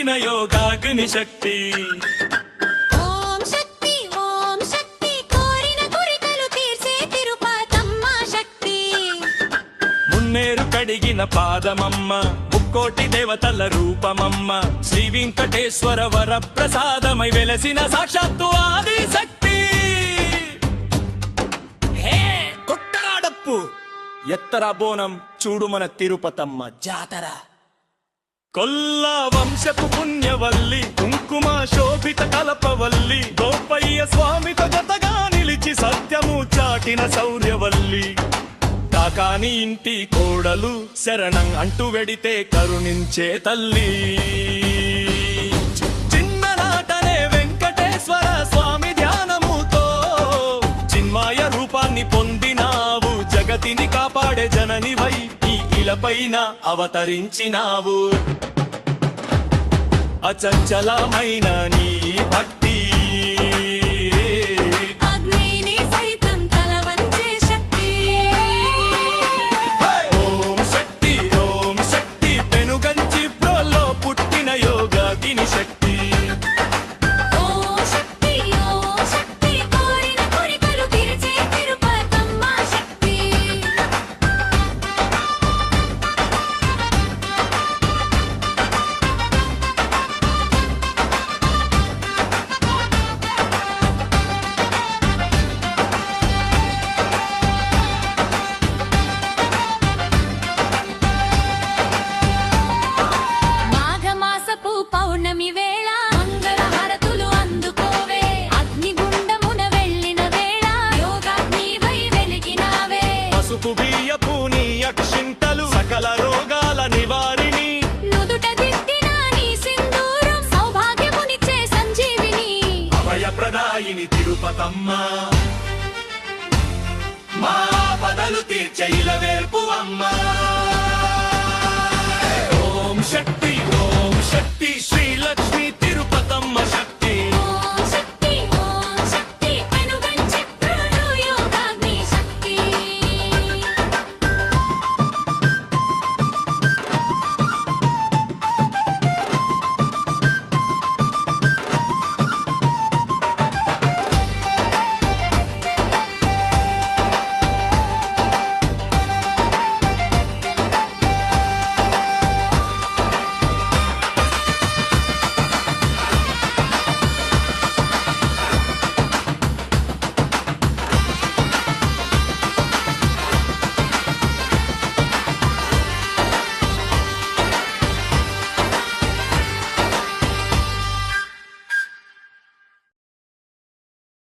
పుట్టిన యోగాగ్ని శక్తి. ఓం శక్తి ఓం శక్తి కోరిన కోరికలు తీర్చే తిరుపతమ్మ శక్తి. మున్నేరు కడిగిన పాదమమ్మ, ముక్కోటి దేవతల రూపమమ్మ, శ్రీ వెంకటేశ్వర వర ప్రసాదమై వెలసిన సాక్షాత్తు ఆది శక్తి. హే కొట్టరాడప్పు ఎత్తరా బోనం చూడు మన తిరుపతమ్మ జాతర. కొల్ల వంశపు పుణ్యవల్లి, కుంకుమ శోభిత కలపవల్లి, గోపయ్య స్వామితో జతగా నిలిచి సత్యము చాటిన శౌర్యవల్లి. కాకాని ఇంటి కోడలు శరణం అంటూ వెడితే కరుణించే తల్లి. చిన్ననాటనే వెంకటేశ్వర స్వామి ధ్యానముతో చిన్మాయ రూపాన్ని పొందినావు, జగతిని కాపాడే జననివై ఈ ఇలపైన అవతరించినావు. అచంచలమైన నీ భక్తి అగ్నిని సైతం తలవంచే శక్తి. ఓం శక్తి ఓం శక్తి పెనుగంచి ప్రోలో పుట్టిన యోగాగ్ని శక్తి. ఓం శక్తి ఓం శక్తి కోరిన కోరికలు తీర్చే తిరుపతమ్మ శక్తి. మాఘమాసపు పౌర్ణమి వేళ మంగళహారతులు అందుకోవే, అగ్నిగుండమున వెళ్ళిన వేళ యోగాగ్నివై వెలిగినావే. పసుపు బియ్యపు నీ అక్షింతలు సకల రోగాల నివారిణి, నుదుట దిద్దిన నీ సింధూరం సౌభాగ్యమునిచ్చే సంజీవిని. అభయప్రదాయిని తిరుపతమ్మ, మా పదలు తీర్చైల వేర్పు అమ్మ. ఓం శక్తి